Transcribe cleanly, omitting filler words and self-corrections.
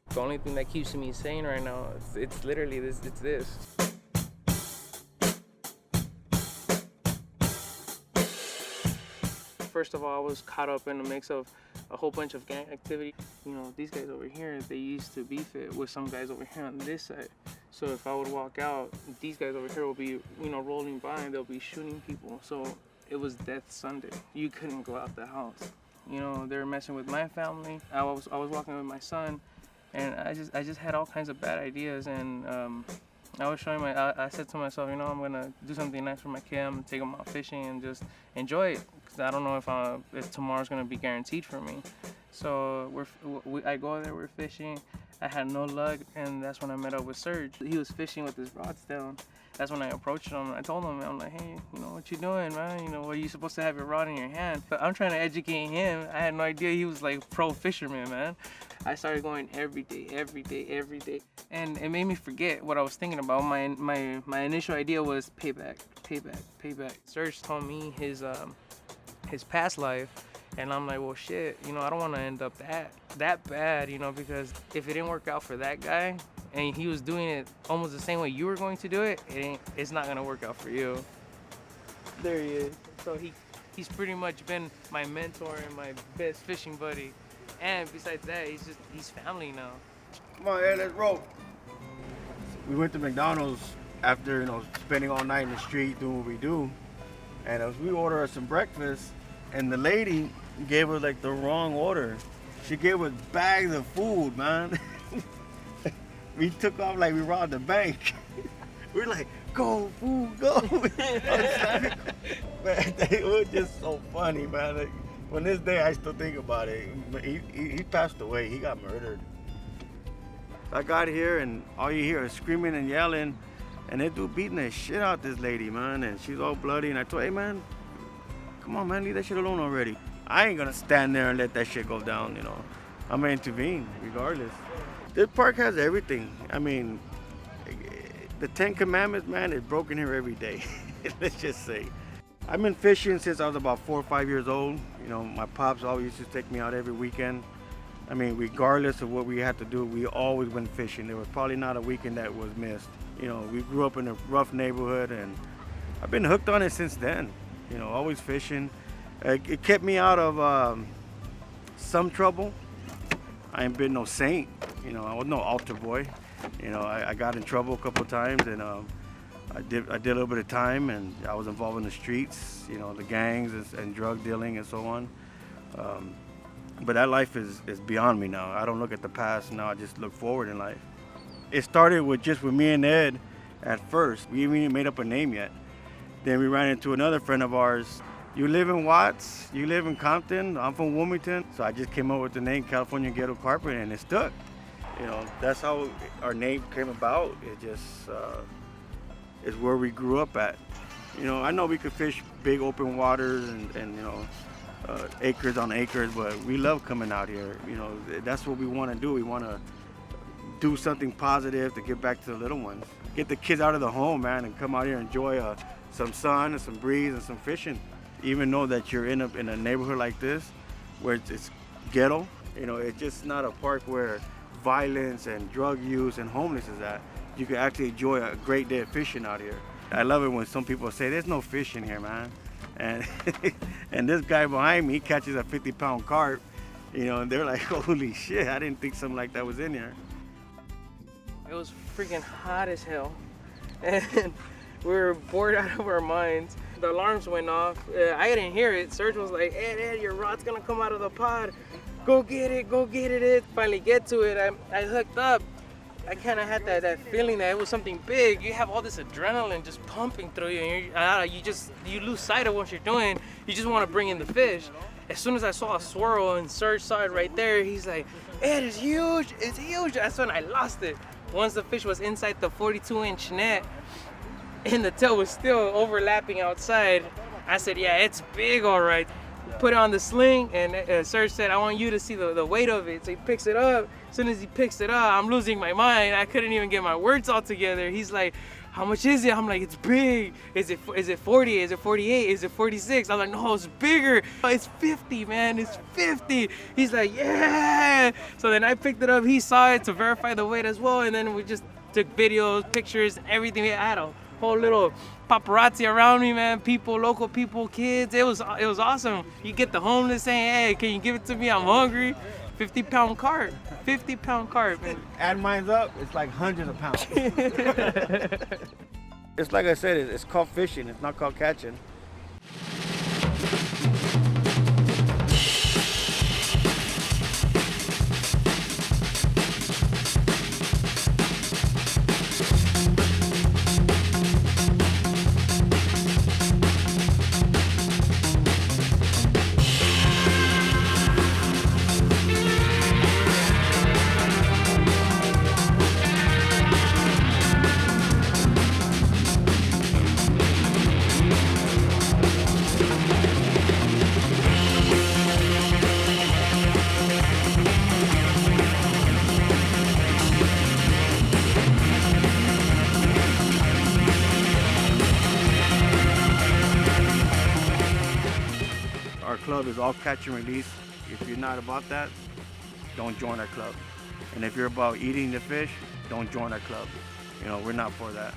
The only thing that keeps me sane right now, it's literally this, it's this. First of all, I was caught up in the mix of a whole bunch of gang activity. You know, these guys over here, they used to beef it with some guys over here on this side. So if I would walk out, these guys over here will be, you know, rolling by and they'll be shooting people. So it was Death Sunday. You couldn't go out the house. You know, they were messing with my family. I was walking with my son. And I just had all kinds of bad ideas, and I was showing I said to myself, you know, I'm gonna do something nice for my kid. I'm gonna take him out fishing and just enjoy it, because I don't know if tomorrow's gonna be guaranteed for me. So I go there, we're fishing. I had no luck, and that's when I met up with Serg. He was fishing with his rods down. That's when I approached him. I told him, I'm like, hey, you know, what you doing, man? You know, are you supposed to have your rod in your hand? But I'm trying to educate him. I had no idea he was like pro fisherman, man. I started going every day. And it made me forget what I was thinking about. My initial idea was payback. Serg told me his past life. And I'm like, well, shit, you know, I don't want to end up that bad, you know, because if it didn't work out for that guy and he was doing it almost the same way you were going to do it, it's not going to work out for you. There he is. So he's pretty much been my mentor and my best fishing buddy. And besides that, he's family now. Come on, let's roll. We went to McDonald's after, you know, spending all night in the street doing what we do. And as we ordered us some breakfast, and the lady gave us like the wrong order. She gave us bags of food, man. We took off like we robbed the bank. We're like, go, food, go. Man, it was just so funny, man. Like, when this day, I still think about it. He passed away. He got murdered. I got here, and all you hear is screaming and yelling, and they do beating the shit out this lady, man. And she's all bloody, and I told her, hey, man, come on, man, leave that shit alone already. I ain't gonna stand there and let that shit go down, you know. I'm gonna intervene, regardless. This park has everything. I mean, the 10 Commandments, man, is broken here every day. Let's just say. I've been fishing since I was about 4 or 5 years old. You know, my pops always used to take me out every weekend. I mean, regardless of what we had to do, we always went fishing. There was probably not a weekend that was missed. You know, we grew up in a rough neighborhood, and I've been hooked on it since then. You know, always fishing. It kept me out of some trouble. I ain't been no saint. You know, I was no altar boy. You know, I got in trouble a couple of times, and I did a little bit of time, and I was involved in the streets. You know, the gangs and drug dealing and so on. But that life is beyond me now. I don't look at the past now. I just look forward in life. It started with me and Ed at first. We even made up a name yet. Then we ran into another friend of ours. You live in Watts, you live in Compton, I'm from Wilmington. So I just came up with the name California Ghetto Carping, and it stuck. You know, that's how our name came about. It just is where we grew up at. You know, I know we could fish big open waters and you know, acres on acres, but we love coming out here. You know, that's what we want to do. We want to do something positive to give back to the little ones. Get the kids out of the home, man, and come out here and enjoy some sun and some breeze and some fishing. Even though that you're in a neighborhood like this, where it's ghetto, you know, it's just not a park where violence and drug use and homeless is at. You can actually enjoy a great day of fishing out here. I love it when some people say, there's no fish in here, man. And and this guy behind me, he catches a 50-pound carp, you know, and they're like, holy shit, I didn't think something like that was in here. It was freaking hot as hell, and we were bored out of our minds. The alarms went off. I didn't hear it. Serg was like, Ed, your rod's gonna come out of the pod. Go get it. Finally get to it. I hooked up. I kind of had that feeling that it was something big. You have all this adrenaline just pumping through you, and you lose sight of what you're doing. You just want to bring in the fish. As soon as I saw a swirl and Serg saw it right there, he's like, Ed, it's huge. That's when I lost it. Once the fish was inside the 42-inch net, and the tail was still overlapping outside, I said, yeah, it's big, all right. put it on the sling, and Serg said, I want you to see the weight of it. So he picks it up. As soon as he picks it up, I'm losing my mind. I couldn't even get my words all together. He's like, how much is it? I'm like, it's big. Is it 40? Is it 48? Is it 46? I'm like, no, it's bigger. It's 50, man. It's 50. He's like, yeah. So then I picked it up. He saw it to verify the weight as well. And then we just took videos, pictures, and everything. I had a whole little paparazzi around me, man. People, local people, kids. It was awesome. You get the homeless saying, hey, can you give it to me? I'm hungry. 50-pound carp. 50-pound carp. Add mine up, it's like hundreds of pounds. It's like I said, it's called fishing. It's not called catching. Club is all catch and release. If you're not about that, don't join our club. And if you're about eating the fish, don't join our club. You know, we're not for that.